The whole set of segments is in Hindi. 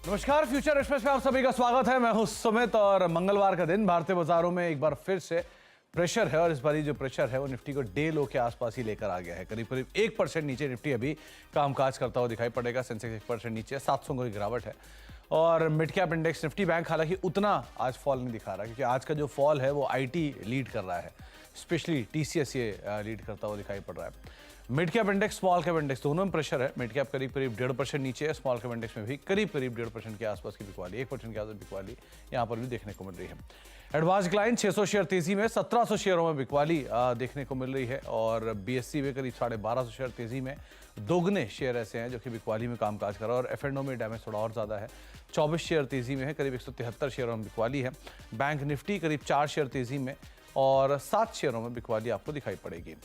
नमस्कार, फ्यूचर एक्सप्रेस में आप सभी का स्वागत है। मैं हूं सुमित और मंगलवार का दिन भारतीय बाजारों में एक बार फिर से प्रेशर है और इस बारी जो प्रेशर है वो निफ्टी को डे लो के आसपास ही लेकर आ गया है। करीब करीब 1% नीचे निफ्टी अभी कामकाज करता हुआ दिखाई पड़ेगा। सेंसेक्स 1% नीचे 700 की गिरावट है और mid cap index Nifty bank हालांकि उतना आज फॉल नहीं दिखा रहा, क्योंकि आज का जो फॉल है वो आईटी लीड कर रहा है, स्पेशली टीसीएस ये लीड करता हुआ दिखाई पड़ रहा है। Mid cap index, small cap index दोनों में प्रेशर है। मिड कैप करीब करीब 1.5% नीचे है, स्मॉल कैप इंडेक्स में भी करीब करीब 1.5% के आसपास की बिकवाली, 1% के आसपास बिकवाली यहाँ पर भी देखने को मिल रही है। एडवांस क्लाइंट 600 शेयर तेजी में, 1700 शेयरों में बिकवाली देखने को मिल रही है और बीएससी में करीब 1250 शेयर तेजी में। दोगुने शेयर ऐसे हैं जो कि बिकवाली में कामकाज कर रहा है और एफ एंड ओ में डैमेज थोड़ा और ज़्यादा है। 24 शेयर तेजी में है, करीब 173 शेयरों में बिकवाली है। बैंक निफ्टी करीब 4 शेयर तेजी में और 7 शेयरों में बिकवाली आपको दिखाई पड़ेगी।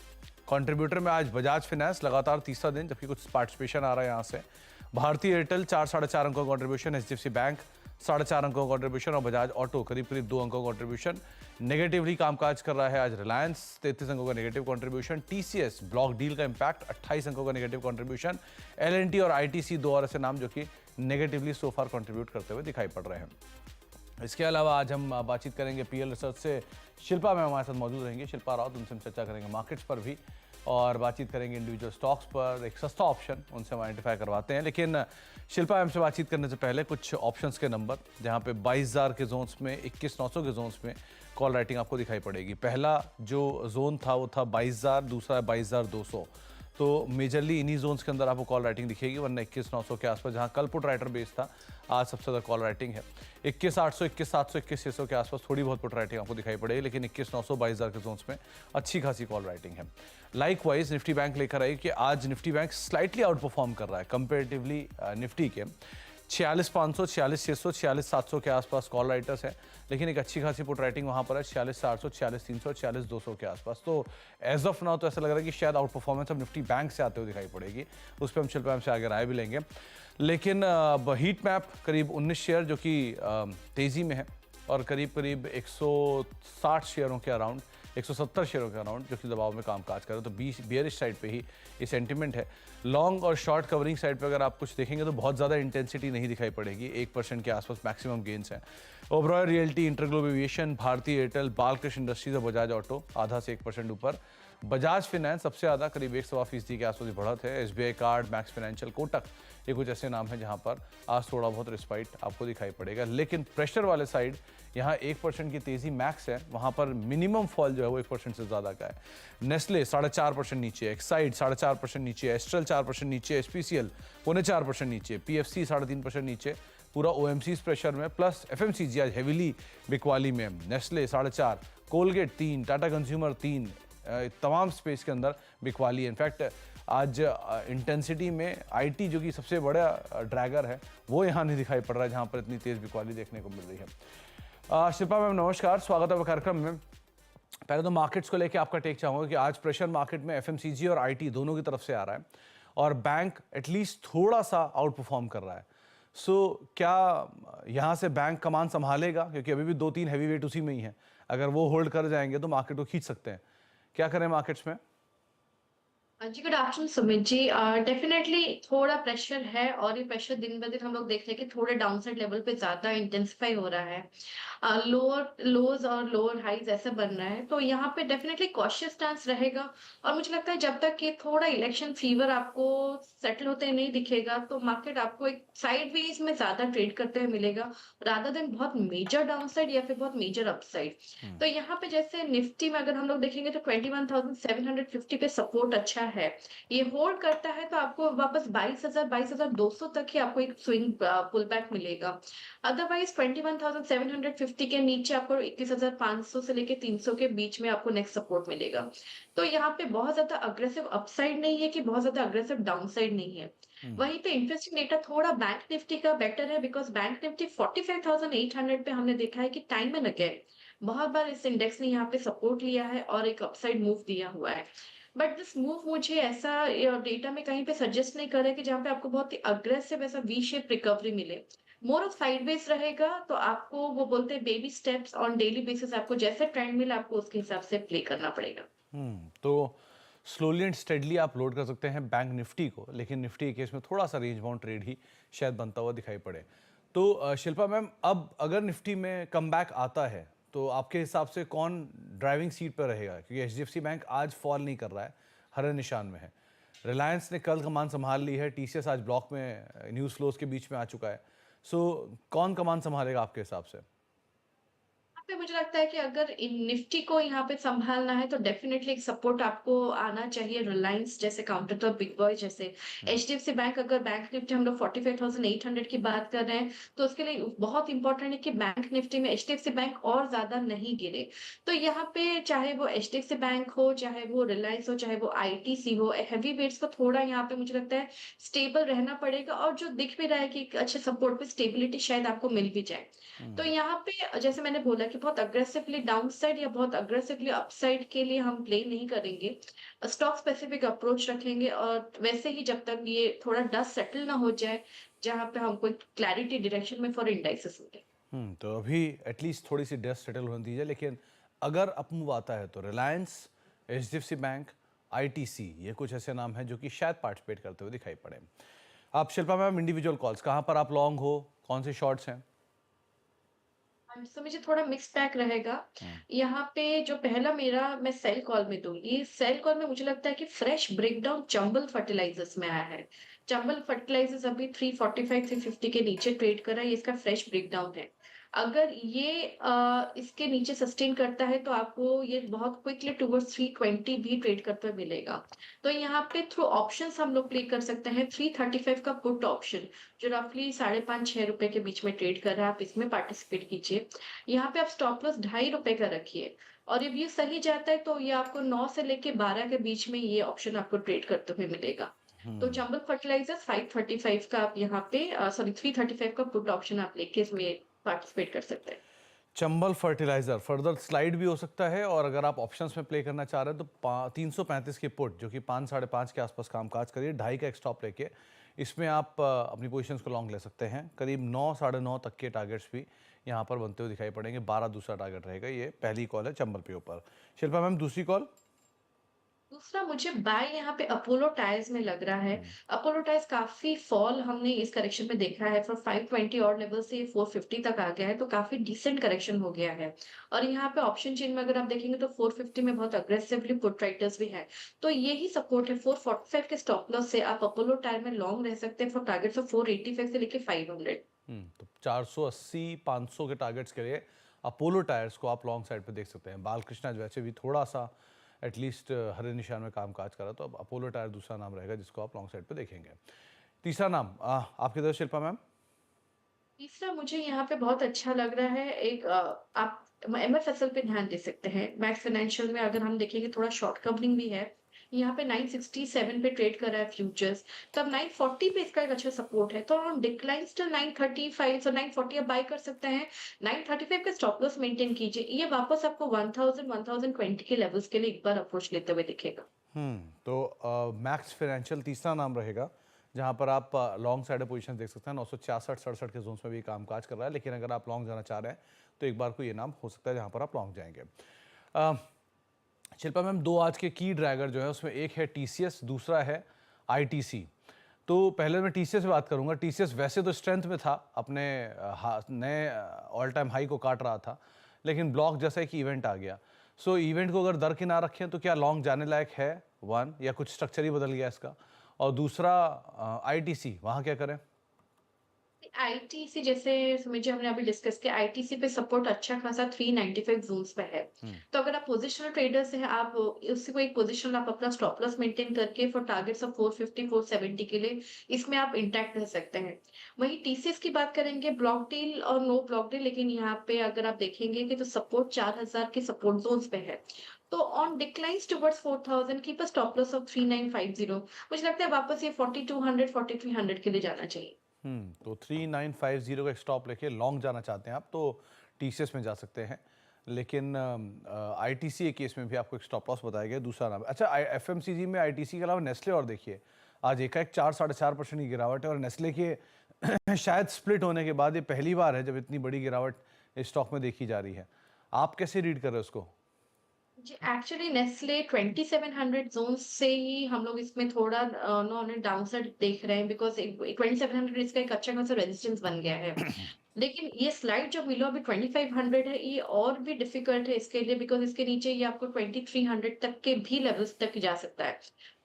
कंट्रीब्यूटर में आज बजाज फाइनेंस लगातार तीसरा दिन, जबकि कुछ पार्टिसिपेशन आ रहा है यहाँ से। भारतीय एयरटेल 4-4.5 अंकों का कंट्रीब्यूशन, एचडीएफसी बैंक 4.5 अंकों का कंट्रीब्यूशन और बजाज ऑटो करीब करीब 2 अंकों का कंट्रीब्यूशन। नेगेटिवली कामकाज कर रहा है आज रिलायंस, 33 अंकों का negative contribution. TCS block deal का इंपैक्ट 28 अंकों का नेगेटिव कंट्रीब्यूशन। एलएनटी और आईटीसी दो और ऐसे नाम जो कि नेगेटिवली सो फार कंट्रीब्यूट करते हुए दिखाई पड़ रहे हैं। इसके अलावा आज हम बातचीत करेंगे पीएल रिसर्च से, शिल्पा मैम हमारे साथ मौजूद रहेंगे, शिल्पा रावत, उनसे हम चर्चा करेंगे मार्केट्स पर भी और बातचीत करेंगे इंडिविजुअल स्टॉक्स पर। एक सस्ता ऑप्शन उनसे हम आइडेंटिफाई करवाते हैं, लेकिन शिल्पा मैम से बातचीत करने से पहले कुछ ऑप्शंस के नंबर, जहां पे 22,000 के जोन्स में, 21,900 के जोन्स में कॉल राइटिंग आपको दिखाई पड़ेगी। पहला जो जोन था वो था 22,000, दूसरा 22,200, तो मेजरली इन्हीं जोन्स के अंदर आपको कॉल राइटिंग दिखेगी, वरना 21,900 के आसपास जहां कल पुट राइटर बेस था, आज सबसे ज़्यादा कॉल राइटिंग है। 21,800, 21,700, 21,600 के आसपास थोड़ी बहुत पुट राइटिंग आपको दिखाई पड़ेगी, लेकिन 21,900, 22,000 के जोन्स में अच्छी खासी कॉल राइटिंग है। लाइकवाइज निफ्टी बैंक लेकर आई कि आज Nifty bank slightly out perform कर रहा है कंपेरेटिवली निफ्टी के। 46,500, 46,600, 46,700 के आसपास कॉल राइटर्स है, लेकिन एक अच्छी खासी पुट राइटिंग वहाँ पर है 46,400, 46,300, 46,200 के आसपास। तो एज ऑफ नाउ तो ऐसा लग रहा है कि शायद आउट परफॉर्मेंस अब निफ्टी बैंक से आते हुए दिखाई पड़ेगी, उस पर हम शिल्पा मैम से आगे राय भी लेंगे। लेकिन हीट मैप करीब 19 शेयर जो कि तेज़ी में है और करीब करीब 160 शेयरों के अराउंड, 170 शेयरों के अराउंड जो कि दबाव में कामकाज कर रहे हैं। तो बियरिश साइड पे ही ये सेंटिमेंट है। लॉन्ग और शॉर्ट कवरिंग साइड पे अगर आप कुछ देखेंगे तो बहुत ज़्यादा इंटेंसिटी नहीं दिखाई पड़ेगी, 1% के आसपास मैक्सिमम गेंस हैं। ओबरॉय रियल्टी, इंटरग्लोब एविएशन, भारतीय एयरटेल, बालकृष्ण इंडस्ट्रीज और बजाज ऑटो आधा से 1% ऊपर। बजाज फाइनेंस सबसे ज़्यादा करीब 1.25% के आसपास बढ़त है। SBI card, max financial, Kotak, ये कुछ ऐसे नाम हैं जहां पर आज थोड़ा बहुत रिस्पाइट आपको दिखाई पड़ेगा। लेकिन प्रेशर वाले साइड यहाँ 1% की तेज़ी मैक्स है, वहाँ पर मिनिमम फॉल जो है वो 1% से ज़्यादा का है। नेस्ले 4.5% नीचे, एक्साइड 4.5% नीचे, एस्ट्रल 4% नीचे, एसपीसीएल 4.25% नीचे, पीएफसी 3.5% नीचे। पूरा ओएमसी प्रेशर में, प्लस एफएमसीजी आज हेविली बिकवाली में। नेस्ले 4.5%, कोलगेट 3%, टाटा कंज्यूमर 3%, तमाम स्पेस के अंदर बिकवाली है। इनफैक्ट आज इंटेंसिटी में आईटी जो कि सबसे बड़ा ड्रैगर है वो यहाँ नहीं दिखाई पड़ रहा है, जहाँ पर इतनी तेज़ बिकवाली देखने को मिल रही है। शिल्पा मैम नमस्कार, स्वागत है कार्यक्रम में। पहले तो मार्केट्स को लेकर आपका टेक चाहूँगा कि आज प्रेशर मार्केट में एफएमसीजी और आईटी दोनों की तरफ से आ रहा है और बैंक एटलीस्ट थोड़ा सा आउट परफॉर्म कर रहा है। क्या यहाँ से बैंक कमान संभालेगा, क्योंकि अभी भी 2-3 हैवी वेट उसी में ही है, अगर वो होल्ड कर जाएंगे तो मार्केट को खींच सकते हैं। क्या करें मार्केट्स में? जी, good afternoon Sumit ji. Definitely थोड़ा प्रेशर है और ये प्रेशर दिन ब दिन हम लोग देख रहे हैं कि थोड़े डाउनसाइड लेवल पे ज्यादा इंटेंसिफाई हो रहा है। लोअर लोज और लोअर हाइज ऐसा बन रहा है, तो यहाँ पे डेफिनेटली कॉशियस स्टांस रहेगा। और मुझे लगता है जब तक कि थोड़ा इलेक्शन फीवर आपको सेटल होते नहीं दिखेगा, तो मार्केट आपको एक साइडवेज में ज्यादा ट्रेड करते हुए मिलेगा, रादर देन बहुत मेजर डाउनसाइड या फिर बहुत मेजर अपसाइड। तो यहाँ पे जैसे निफ्टी में अगर हम लोग देखेंगे तो 21,750 पे सपोर्ट अच्छा है। ये होल्ड करता है तो आपको वापस 22,000 22,200 तक ही आपको एक स्विंग पुल बैक मिलेगा। अदरवाइज 21,750 के नीचे आपको 21,500 से लेके 300 के बीच में आपको नेक्स्ट सपोर्ट मिलेगा। तो यहाँ पे बहुत ज्यादा अग्रेसिव अपसाइड नहीं है कि बहुत ज्यादा अग्रेसिव डाउनसाइड नहीं है। वहीं पे इंटरेस्टिंग डेटा थोड़ा बैंक निफ्टी का बेटर है, बिकॉज बैंक निफ्टी 45,800 पे हमने देखा है कि टाइम एंड अगेन बहुत बार इस इंडेक्स ने यहाँ पे सपोर्ट लिया है और एक अपसाइड मूव दिया हुआ है। बट दिस मूव मुझे ऐसा डेटा में कहीं पे सजेस्ट नहीं कर रहा है कि जहाँ पे आपको बहुत ही अग्रेसिव ऐसा वी शेप रिकवरी मिले। मोर ऑफ साइडवेज रहेगा, तो आपको वो बोलते हैं baby steps on daily basis, आपको जैसे ट्रेंड मिले आपको उसके हिसाब से प्ले करना पड़ेगा। तो स्लोली एंड स्टेडली आप लोड कर सकते हैं बैंक निफ्टी को, लेकिन निफ्टी के केस में थोड़ा सा रेंज बाउंड ट्रेड ही शायद बनता हुआ दिखाई पड़े। तो शिल्पा मैम, अब अगर निफ्टी में कमबैक आता है तो आपके हिसाब से कौन ड्राइविंग सीट पर रहेगा? क्योंकि एचडीएफसी बैंक आज फॉल नहीं कर रहा है, हरे निशान में है। रिलायंस ने कल कमान संभाल ली है, टीसीएस आज ब्लॉक में न्यूज़ फ्लोज के बीच में आ चुका है। सो कौन कमान संभालेगा आपके हिसाब से? यहाँ पे मुझे लगता है कि अगर इन निफ्टी को यहाँ पे संभालना है तो डेफिनेटली एक सपोर्ट आपको आना चाहिए रिलायंस जैसे काउंटर तो बिग बॉय जैसे एचडीएफसी बैंक। अगर बैंक निफ्टी हम लोग 45,800 की बात कर रहे हैं तो उसके लिए बहुत इंपॉर्टेंट है कि बैंक निफ्टी में एचडीएफसी बैंक और ज्यादा नहीं गिरे। तो यहाँ पे चाहे वो एचडीएफसी बैंक हो, चाहे वो रिलायंस हो, चाहे वो आईटीसी हो, हैवी वेट्स को थोड़ा यहाँ पे मुझे लगता है स्टेबल रहना पड़ेगा। और जो दिख भी रहा है कि एक अच्छे सपोर्ट पे स्टेबिलिटी शायद आपको मिल भी जाए। तो यहाँ पे जैसे मैंने बोला कि बहुत अग्रेसिवली डाउनसाइड या बहुत अग्रेसिवली अपसाइड के लिए हम प्ले नहीं करेंगे। स्टॉक स्पेसिफिक अप्रोच रखेंगे और वैसे ही जब तक ये थोड़ा डस्ट सेटल ना हो जाए, जहां पे हमको क्लैरिटी डायरेक्शन में फॉर इंडाइसेस मिले। तो अभी एटलीस्ट थोड़ी सी डस्ट सेटल होने दीजिए, लेकिन अगर अप मूव आता है तो रिलायंस, एचडीएफसी बैंक, आईटीसी, ये कुछ ऐसे नाम हैं जो कि शायद पार्टिसिपेट करते हुए दिखाई पड़े। आप शिल्पा मैम, इंडिविजुअल कॉल्स कहाँ पर आप लॉन्ग हो, कौन से शॉर्ट्स हैं? मुझे थोड़ा मिक्स बैक रहेगा। यहाँ पे जो पहला मेरा मैं सेल कॉल में दूंगी। सेल कॉल में मुझे लगता है कि फ्रेश ब्रेकडाउन चंबल फर्टिलाइजर्स में आया है। चंबल फर्टिलाइजर्स अभी 345 350 के नीचे ट्रेड कर रहा है, ये इसका फ्रेश ब्रेकडाउन है। अगर ये इसके नीचे सस्टेन करता है तो आपको ये बहुत क्विकली टुवर्ड्स 320 भी ट्रेड करते हुए मिलेगा। तो यहाँ पे थ्रू ऑप्शंस हम लोग प्ले कर सकते हैं। 335 का पुट ऑप्शन जो रफली 5.5-6 रुपए के बीच में ट्रेड कर रहा है, आप इसमें पार्टिसिपेट कीजिए। यहाँ पे आप स्टॉप लॉस 2.5 रुपए का रखिए और ये सही जाता है तो ये आपको 9 से लेके 12 के बीच में ये ऑप्शन आपको ट्रेड करते हुए मिलेगा। तो चंबल फर्टिलाइजर्स 535 का आप यहाँ पे 335 का पुट ऑप्शन आप लेके इसमें पार्टिसिपेट कर सकते हैं। चंबल फर्टिलाइजर फर्दर स्लाइड भी हो सकता है, और अगर आप ऑप्शंस में प्ले करना चाह रहे हैं तो 335 की पुट जो कि 5 साढ़े 5 के आसपास कामकाज करिए, 2.5 का एक स्टॉप लेके इसमें आप अपनी पोजीशंस को लॉन्ग ले सकते हैं। करीब 9 साढ़े 9 तक के टारगेट्स भी यहाँ पर बनते हुए दिखाई पड़ेंगे। 12 दूसरा टारगेट रहेगा। ये पहली कॉल है चंबल पे ऊपर। शिल्पा मैम, दूसरी कॉल? दूसरा मुझे बाय यहाँ पे अपोलो टायर्स में लग रहा है। अपोलो टायर्स काफी फॉल हमने इस करेक्शन में देखा है। फॉर 520 और लेवल से 450 तक आ गया है, तो काफी डिसेंट करेक्शन हो गया है। और यहाँ पे ऑप्शन चेन में अगर आप देखेंगे तो 450 में बहुत अग्रेसिवली पुट राइटर्स भी है। तो यही सपोर्ट है। 445 के स्टॉप लॉस से आप अपोलो टायर में लॉन्ग रह सकते हैं फॉर टारगेट ऑफ 485 से लेके 500। तो 480 500 के टारगेट्स के लिए अपोलो टायर्स को आप लॉन्ग साइड पे देख सकते हैं। बालकृष्णा जो वैसे भी थोड़ा सा एटलीस्ट हरे निशान में काम काज करा, तो अब अपोलो टायर दूसरा नाम रहेगा जिसको आप लॉन्ग साइड पे देखेंगे। तीसरा नाम आपकी तरफ शिल्पा मैम? तीसरा मुझे यहाँ पे बहुत अच्छा लग रहा है। एक आप एमएफएसएल पे ध्यान दे सकते हैं। मैक्स फाइनेंशियल में अगर हम देखेंगे थोड़ा शॉर्ट कवरिंग भी है। यहाँ पे 967 पे ट्रेड कर रहा है फ्यूचर्स। तब 940 पे इसका एक अच्छा सपोर्ट है, तो हम डिक्लाइन स्टिल 935 और 940 आप बाय कर सकते हैं। 935 का स्टॉप लॉस मेंटेन कीजिए। ये वापस आपको 1020 के लेवल्स के लिए एक बार अप्रोच लेते हुए दिखेगा। तो मैक्स फाइनेंशियल तीसरा नाम रहेगा जहां पर आप लॉन्ग साइड पोजीशन देख सकते हैं। 966-67 के जोन्स में भी कामकाज कर रहा है, लेकिन अगर आप लॉन्ग जाना चाह रहे हैं तो एक बार को ये नाम हो सकता है जहां पर आप लॉन्ग जाएंगे। अ, शिल्पा मैम, दो आज के की ड्रैगर जो है उसमें एक है टीसीएस, दूसरा है आईटीसी। तो पहले मैं टीसीएस से बात करूंगा। टीसीएस वैसे तो स्ट्रेंथ में था, अपने नए ऑल टाइम हाई को काट रहा था, लेकिन ब्लॉक जैसा एक इवेंट आ गया। सो इवेंट को अगर दरकिनार रखें तो क्या लॉन्ग जाने लायक है? वन, या कुछ स्ट्रक्चर ही बदल गया इसका? और दूसरा आईटीसी, वहाँ क्या करें? आईटीसी जैसे समझिए हमने अभी डिस्कस किया, आईटीसी पे सपोर्ट अच्छा खासा 395 जोन्स पे है। तो अगर आप पोजिशनल ट्रेडर्स हैं, आप उसी को एक पोजिशन आप अपना स्टॉप लॉस मेंटेन करके फॉर टारगेट्स ऑफ 450 470 के लिए इसमें आप इंटैक्ट रह सकते हैं। वहीं टीसीएस की बात करेंगे, ब्लॉक डील और नो ब्लॉक डील, लेकिन यहाँ पे अगर आप देखेंगे कि तो सपोर्ट 4000 के सपोर्ट जोन्स पे है। तो ऑन डिक्लाइंस टुवर्ड्स 4000 की पर स्टॉप लॉस ऑफ 3950। मुझे लगता है वापस ये 4200 4300 के लिए जाना चाहिए। तो 3950 का एक स्टॉप लेके लॉन्ग जाना चाहते हैं आप तो टीसीएस में जा सकते हैं, लेकिन आईटीसी के केस में भी आपको एक स्टॉप लॉस बताया गया है, दूसरा नाम। अच्छा, एफएमसीजी में आईटीसी के अलावा नेस्ले और देखिए, आज एकाएक 4-4.5% की गिरावट है, और नेस्ले के शायद स्प्लिट होने के बाद ये पहली बार है जब इतनी बड़ी गिरावट इस स्टॉक में देखी जा रही है। आप कैसे रीड कर रहे हो उसको? जी, एक्चुअली नेस्ले 2700 ज़ोन से ही हम लोग इसमें थोड़ा उन्होंने डाउनसाइड देख रहे हैं, बिकॉज़ 2700 इसका एक अच्छा खासा रेजिस्टेंस बन गया है। लेकिन ये स्लाइड जो मिला अभी 2500 है, ये और भी डिफिकल्ट है इसके लिए, बिकॉज़ इसके नीचे ये आपको 2300 तक के भी लेवल्स तक जा सकता है।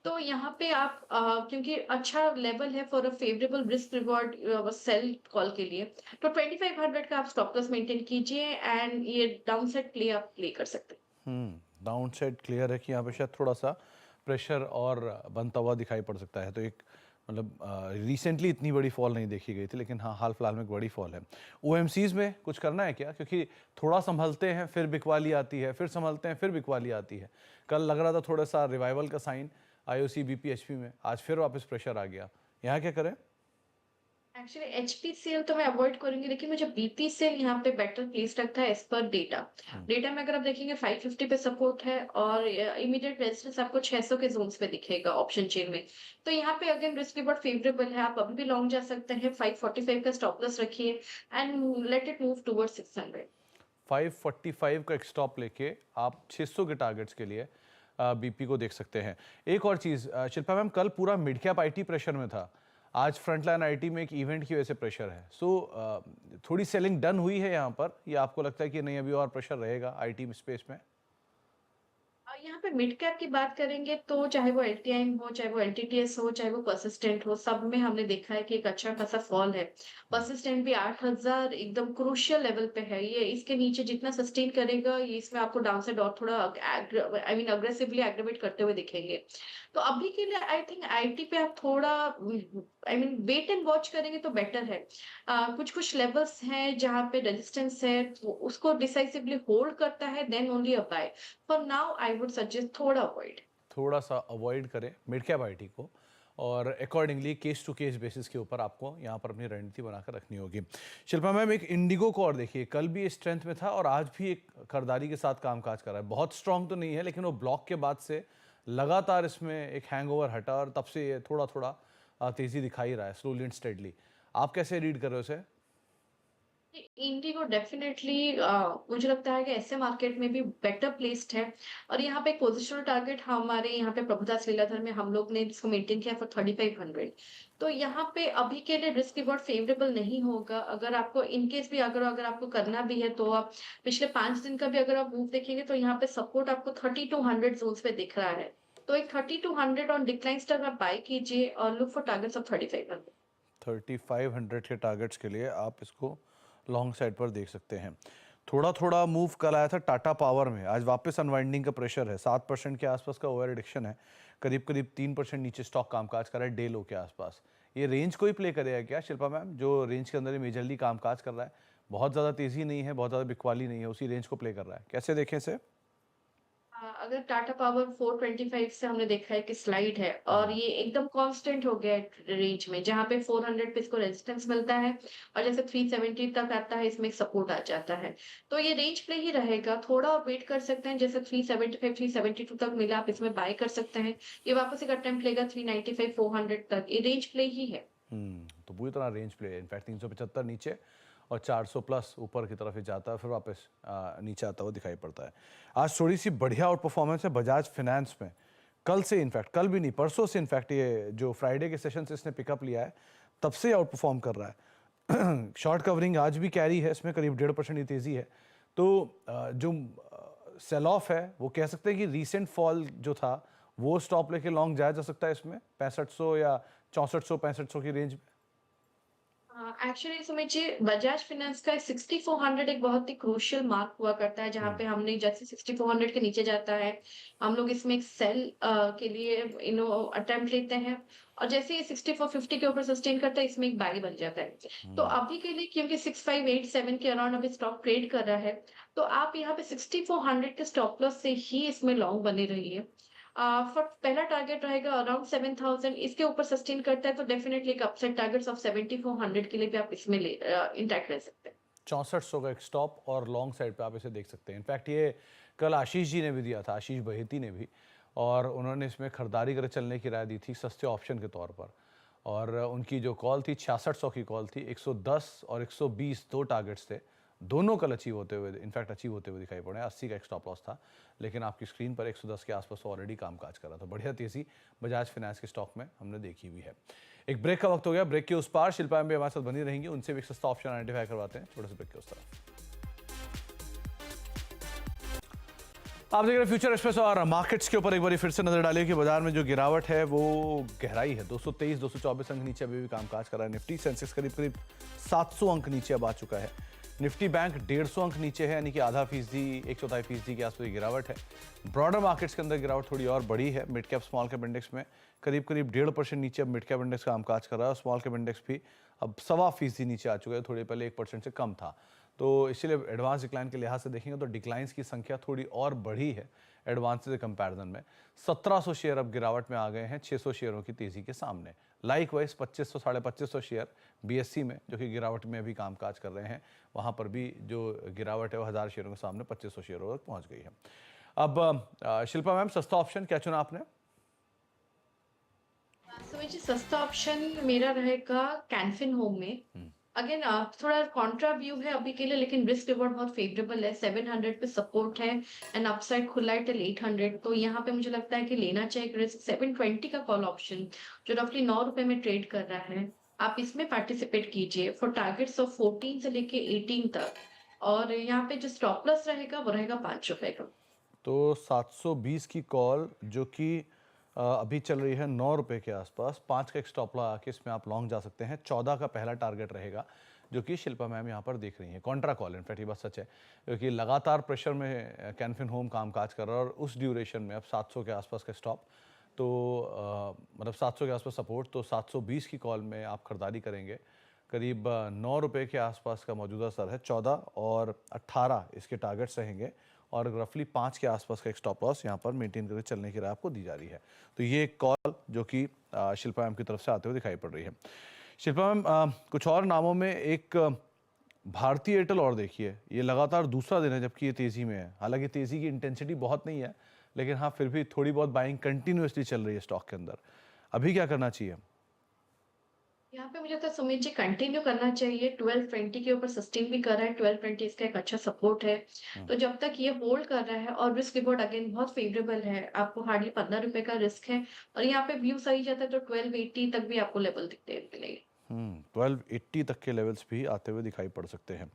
तो यहाँ पे आप क्योंकि अच्छा लेवल है for a favourable risk reward sell call के लिए, तो 2500 का आप स्टॉप लॉस मेंटेन कीजिए एंड ये डाउनसाइड प्ले आप प्ले कर सकते हैं। डाउन साइड क्लियर है कि यहाँ पे शायद थोड़ा सा प्रेशर और बनता हुआ दिखाई पड़ सकता है। तो एक मतलब रिसेंटली इतनी बड़ी फॉल नहीं देखी गई थी, लेकिन हाँ हाल फिलहाल में एक बड़ी फॉल है। ओएमसीज में कुछ करना है क्या? क्योंकि थोड़ा संभलते हैं फिर बिकवाली आती है, फिर संभलते हैं फिर बिकवाली आती है। कल लग रहा था थोड़ा सा रिवाइवल का साइन आईओसी बीपीएचपी में, आज फिर वापस प्रेशर आ गया। यहाँ क्या करें? एक्चुअली एचपीसीएल तो मैं अवॉइड करूंगी, लेकिन मुझे बीपीसीएल यहाँ पे बेटर प्लेस लगता है एज पर डेटा। डेटा में अगर आप देखेंगे 550 पे सपोर्ट है और इमीडिएट रेजिस्टेंस आपको 600 के जोन्स पे दिखेगा ऑप्शन चेन में। तो यहाँ पे अगेन रिस्क रिवॉर्ड फेवरेबल है, आप अभी भी लॉन्ग जा सकते हैं। 545 का स्टॉप लॉस रखिए and let it move towards 600। 545 का एक स्टॉप लेके आप 600 के टारगेट्स के लिए बीपी को देख सकते हैं। एक और चीज़ शिल्पा मैम, कल पूरा मिड कैप आईटी प्रेशर में था, आज फ्रंटलाइन आईटी में एक इवेंट की वजह से प्रेशर है। सो थोड़ी सेलिंग डन हुई है यहाँ पर, या आपको लगता है कि नहीं अभी और प्रेशर रहेगा आईटी स्पेस में? यहाँ पे मिड कैप की बात करेंगे तो चाहे वो एलटीआई हो, चाहे वो एलटीटीएस हो, चाहे वो परसिस्टेंट हो, सब में हमने देखा है कि एक अच्छा खासा फॉल है। परसिस्टेंट भी 8000 एकदम क्रूशियल लेवल पे है, ये इसके नीचे जितना सस्टेन करेगा ये इसमें आपको डाउनसाइड और थोड़ा आई मीन अग्रेसिवली एग्रीवेट करते हुए दिखेंगे। तो अभी के लिए आई थिंक आईटी पे आप थोड़ा I mean wait and watch करेंगे तो बेटर है। कुछ कुछ लेवल्स हैं जहाँ पे रेजिस्टेंस है, तो उसको डिसाइसिवली होल्ड करता है, then only a buy. For now I would suggest थोड़ा अवॉइड। थोड़ा सा अवॉइड करें मिड कैप आईटी को, और accordingly case to case basis के ऊपर आपको यहाँ पर अपनी रणनीति बनाकर रखनी होगी। शिल्पा मैम, एक इंडिगो को और देखिए, कल भी स्ट्रेंथ में था और आज भी एक खरीदारी के साथ कामकाज कर रहा है। बहुत स्ट्रांग तो नहीं है, लेकिन वो ब्लॉक के बाद से लगातार इसमें एक हैंगओवर हटा और तब से ये थोड़ा थोड़ा तेजी दिखाई रहा है, स्लोली एंड स्टेडली। आप कैसे रीड कर रहे हो उसे? इंडिगो डेफिनेटली मुझे लगता है कि ऐसे मार्केट में भी बेटर प्लेस्ड है। और यहाँ पे एक पोजिशनल टारगेट हमारे यहाँ पे प्रभुदास लीलाधर में हम लोग ने इसको मेंटेन किया फॉर 3500। तो यहाँ पे अभी के लिए रिस्क रिवॉर्ड फेवरेबल नहीं होगा। अगर आपको इनकेस भी अगर अगर आपको करना भी है तो आप पिछले 5 दिन का भी अगर आप मूव देखेंगे तो यहाँ पे सपोर्ट आपको 3200 जोन्स पे दिख रहा है। तो एक 3200 ऑन डिक्लाइन स्टार आप बाय कीजिए और लुक फॉर टारगेट्स ऑफ 3500। 3500 के टारगेट्स के लिए आप इसको लॉन्ग साइड पर देख सकते हैं। थोड़ा थोड़ा मूव कल आया था टाटा पावर में, आज वापस अनवाइंडिंग का प्रेशर है। 7% के आसपास का ओवर रिडक्शन है, करीब करीब 3% नीचे स्टॉक कामकाज कर रहा है डे लो के आसपास। ये रेंज को ही प्ले करेगा क्या शिल्पा मैम, जो रेंज के अंदर ही मेजरली कामकाज कर रहा है? बहुत ज़्यादा तेज़ी नहीं है, बहुत ज़्यादा बिकवाली नहीं है, उसी रेंज को प्ले कर रहा है। कैसे देखें इसे? अगर टाटा पावर 425 से हमने देखा है कि स्लाइड है और ये एकदम कांस्टेंट हो गया है रेंज में, जहां पे 400 पे इसको रेजिस्टेंस मिलता है और जैसे 370 तक आता है इसमें सपोर्ट आ जाता है। तो ये रेंज पे ही रहेगा, थोड़ा और वेट कर सकते हैं। जैसे 375 372 तक मिला आप इसमें बाय कर सकते हैं। ये वापस एक अटेम्प्ट लेगा 395 400 तक, ये रेंज प्ले ही है। तो पूरी तरह रेंज प्ले है। इनफैक्ट 375 नीचे और 400 प्लस ऊपर की तरफ ही जाता है, फिर वापस नीचे आता हुआ दिखाई पड़ता है। आज थोड़ी सी बढ़िया आउट परफॉर्मेंस है बजाज फिनेंस में, कल से इनफैक्ट, कल भी नहीं परसों से इनफैक्ट, ये जो फ्राइडे के सेशन से इसने पिकअप लिया है तब से आउट परफॉर्म कर रहा है। शॉर्ट कवरिंग आज भी कैरी है, इसमें करीब 1.5% की तेज़ी है। तो जो सेल ऑफ है वो कह सकते हैं कि रीसेंट फॉल जो था वो स्टॉप लेके लॉन्ग जाया जा सकता है इसमें 6500 या 6400 6500 की रेंज में। एक्चुअली समझिए बजाज फाइनेंस का 6400 एक बहुत ही क्रूशियल मार्क हुआ करता है, जहां पे हमने जैसे 6400 के नीचे जाता है हम लोग इसमें एक सेल के लिए अटेम्प्ट लेते हैं, और जैसे ये 6450 के ऊपर सस्टेन करता है इसमें एक बाई बन जाता है। तो अभी के लिए क्योंकि 6587 के अराउंड अभी स्टॉक ट्रेड कर रहा है, तो आप यहाँ पे 6400 के स्टॉप लॉस से ही इसमें लॉन्ग बने रहिए। फॉर पहला टारगेट रहेगा अराउंड 7000, इसके ऊपर सस्टेन करता है तो डेफिनेटली एक अपसाइड टारगेट्स ऑफ 7400 के लिए भी आप इसमें ले इंटैक्ट रह सकते हैं। 6400 का एक स्टॉप और लॉन्ग साइड पे आप इसे देख सकते हैं। इनफैक्ट ये कल आशीष जी ने भी दिया था, आशीष बहेती ने भी, और उन्होंने इसमें खरीदारी कर चलने की राय दी थी सस्ते ऑप्शन के तौर पर। और उनकी जो कॉल थी 6600 की कॉल थी, 110 और 120 दो टारगेट्स थे, दोनों कल अचीव होते हुए, इनफैक्ट अचीव होते हुए दिखाई पड़े हैं। 80 का एक स्टॉप लॉस था, लेकिन आपकी स्क्रीन पर 110 के आसपास ऑलरेडी कामकाज कर रहा था। बढ़िया तेजी बजाज फाइनेंस के स्टॉक में हमने देखी हुई है। एक ब्रेक का वक्त हो गया। ब्रेक के उस पार शिल्पा मैम भी हमारे साथ बनी रहेंगी, उनसे भी एक सस्ता ऑप्शन आइडेंटिफाई करवाते हैं। छोटे से ब्रेक के उस तरफ आप देख रहे हैं फ्यूचर एक्सप्रेस और मार्केट्स के ऊपर एक बार फिर से नजर डालिए कि बाजार में जो गिरावट है वो गहराई है। 223 224 अंक नीचे अभी भी कामकाज कर रहा है निफ्टी। सेंसेक्स करीब करीब 700 अंक नीचे अब आ चुका है। निफ्टी बैंक 150 अंक नीचे है, यानी कि आधा फीसदी 1/4% के आसपास गिरावट है। ब्रॉडर मार्केट्स के अंदर गिरावट थोड़ी और बड़ी है। Mid cap small cap index में करीब करीब 1.5% नीचे अब मिड कैप इंडेक्स कामकाज कर रहा है और स्मॉल कैप इंडेक्स भी अब 1.25% नीचे आ चुका है। थोड़ी पहले 1% से कम था, तो इसलिए एडवांस डिक्लाइन के लिहाज से देखेंगे तो डिक्लाइंस की संख्या थोड़ी और बढ़ी है एडवांस के कंपैरिजन में। 1700 शेयर अब गिरावट में आ गए हैं 600 शेयरों की तेजी के सामने। लाइक वाइज 2500 2550 शेयर बीएससी में जो कि गिरावट में अभी कामकाज कर रहे हैं, वहां पर भी जो गिरावट है वो 1000 शेयरों के सामने 2500 शेयरों तक पहुंच गई है। अब शिल्पा मैम, सस्ता ऑप्शन क्या चुना आपने? सुमित जी, सस्ता ऑप्शन मेरा रहेगा कैनफिन होम में। अगेन थोड़ा कॉन्ट्रा व्यू है अभी के लिए, लेकिन रिस्क रिवॉर्ड बहुत फेवरेबल है। 700 पे सपोर्ट है एंड अपसाइड खुला है टिल 800, तो यहाँ पे मुझे लगता है कि लेना चाहिए रिस्क। 720 का कॉल ऑप्शन जो रफली 9 रुपए में ट्रेड कर रहा है, आप इसमें पार्टिसिपेट कीजिए फॉर टारगेट्स ऑफ 14 से लेके 18 तक। और यहाँ पे जो स्टॉप लॉस रहेगा वो रहेगा 5 रुपए का। तो 720 की कॉल जो कि अभी चल रही है 9 रुपए के आसपास, 5 का एक स्टॉप लगा के इसमें आप लॉन्ग जा सकते हैं। 14 का पहला टारगेट रहेगा जो कि शिल्पा मैम यहाँ पर देख रही हैं। कॉन्ट्रा कॉल, इनफैक्ट ये बात सच है क्योंकि लगातार प्रेशर में कैनफिन होम कामकाज कर रहा है और उस ड्यूरेशन में अब 700 के आसपास का स्टॉप, तो मतलब 700 के आसपास सपोर्ट, तो 720 की कॉल में आप खरीदारी करेंगे। करीब 9 रुपए के आसपास का मौजूदा स्तर है। 14 और 18 इसके टारगेट्स रहेंगे और रफली 5 के आसपास का एक स्टॉप लॉस यहाँ पर मेंटेन करके चलने की राय आपको दी जा रही है। तो ये एक कॉल जो कि शिल्पा मैम की तरफ से आते हुए दिखाई पड़ रही है। शिल्पा मैम, कुछ और नामों में एक भारतीय एयरटेल और देखिए, ये लगातार दूसरा दिन है जबकि ये तेज़ी में है। हालांकि तेज़ी की इंटेंसिटी बहुत नहीं है, लेकिन हाँ फिर भी थोड़ी बहुत बाइंग कंटिन्यूसली चल रही है स्टॉक के अंदर। अभी क्या करना चाहिए? यहाँ पे मुझे लगता है सुमित जी कंटिन्यू करना चाहिए। 1220 के ऊपर सस्टेन भी कर रहा है। 1220 इसका एक अच्छा सपोर्ट है, तो जब तक ये होल्ड कर रहा है और रिस्क रिवॉर्ड अगेन बहुत फेवरेबल है, आपको हार्डली 15 रुपए का रिस्क है और यहाँ पे व्यू सही जाता है तो 1280 तक भी आपको लेवल दिखते मिलेगी। 1280 तक के लेवल्स भी आते हुए दिखाई पड़ सकते हैं।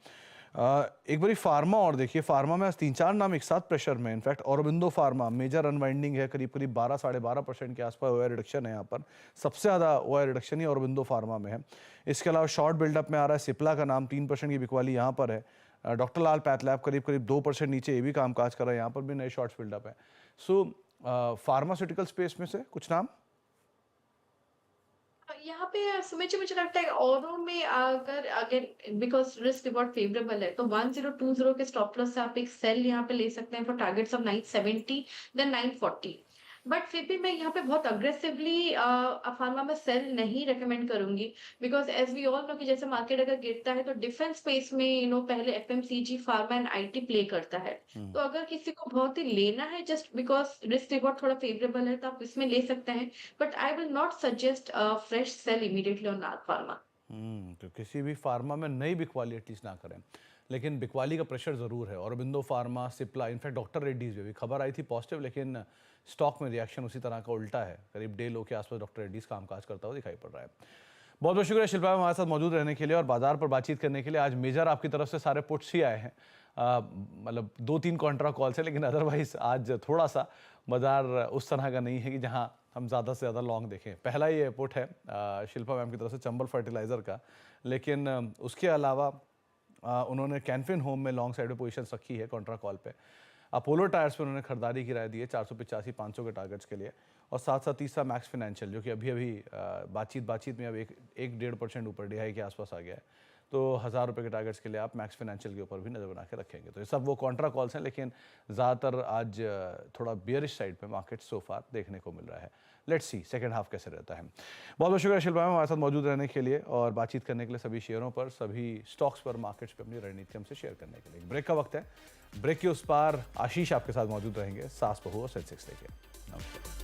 एक बारी फार्मा और देखिए, फार्मा में आज 3-4 नाम एक साथ प्रेशर में। In fact Aurobindo pharma major unwinding है, करीब करीब 12 12.5% के आसपास ओआई रिडक्शन है। यहाँ पर सबसे ज़्यादा ओआई रिडक्शन ही औरबिंदो फार्मा में है। इसके अलावा शॉर्ट बिल्डअप में आ रहा है सिप्ला का नाम, 3% की बिकवाली यहाँ पर है। डॉक्टर लाल पैथलैब करीब करीब 2% नीचे, ये भी कामकाज कर रहा है, यहाँ पर भी नए शॉर्ट्स बिल्डअप है। सो फार्मास्यूटिकल स्पेस में से कुछ नाम यहाँ पे सुमित जी मुझे लगता है औरों में अगर अगर बिकॉज रिस्क रिवॉर्ड फेवरेबल है तो 1020 के स्टॉप लॉस से आप एक सेल यहाँ पे ले सकते हैं for targets of 970 then 940। But फिर भी मैं यहाँ पे बहुत अग्रेसिवली फार्मा में सेल नहीं रेकमेंड करूंगी, because as we all know कि जैसे मार्केट अगर गिरता है तो डिफेंस स्पेस में पहले FMCG pharma and IT play करता है। तो अगर किसी को बहुत ही लेना है जस्ट बिकॉज रिस्क रिवॉर्ड थोड़ा फेवरेबल है तो आप इसमें ले सकते हैं, but I will not suggest fresh sell immediately on pharma. तो किसी भी फार्मा में नई बिकवाली एटलीस्ट ना करें, लेकिन बिकवाली का प्रेशर ज़रूर है। Aurobindo pharma, Cipla, in fact doctor Reddy's में भी खबर आई थी पॉजिटिव, लेकिन स्टॉक में रिएक्शन उसी तरह का उल्टा है। करीब 1.5 लो के आसपास डॉक्टर रेड्डीज कामकाज करता हुआ दिखाई पड़ रहा है। बहुत बहुत शुक्रिया शिल्पा हमारे साथ मौजूद रहने के लिए और बाजार पर बातचीत करने के लिए। आज मेजर आपकी तरफ से सारे पुट्स ही आए हैं, मतलब 2-3 कॉन्ट्रा कॉल्स है, लेकिन अदरवाइज आज थोड़ा सा बाजार उस तरह का नहीं है कि जहां हम ज़्यादा से ज़्यादा लॉन्ग देखें। पहला ये पुट है शिल्पा मैम की तरफ से चंबल फर्टिलाइज़र का, लेकिन उसके अलावा उन्होंने कैनफिन होम में लॉन्ग साइड में पोजीशन रखी है कॉन्ट्रा कॉल पे। अपोलो टायर्स पे उन्होंने खरीदारी की राय दी है 485 500 के टारगेट्स के लिए। और साथ साथ तीसरा मैक्स फाइनेंशियल जो कि अभी अभी बातचीत में अब 1-1.5% ऊपर DI के आसपास आ गया है। तो 1000 रुपये के टारगेट्स के लिए आप मैक्स फाइनेंशियल के ऊपर भी नज़र बना के रखेंगे। तो ये सब वो कॉन्ट्रा कॉल्स हैं, लेकिन ज़्यादातर आज थोड़ा बियरिश साइड पे मार्केट सो फार देखने को मिल रहा है। लेट्स सी सेकंड हाफ कैसे रहता है। बहुत बहुत शुक्रिया शिल्पा मैम हमारे साथ मौजूद रहने के लिए और बातचीत करने के लिए, सभी शेयरों पर, सभी स्टॉक्स पर, मार्केट्स पर अपनी रणनीति हमसे शेयर करने के लिए। ब्रेक का वक्त है, ब्रेक के उस पार आशीष आपके साथ मौजूद रहेंगे, सास बहू और सेंसेक्स लेके। नमस्कार।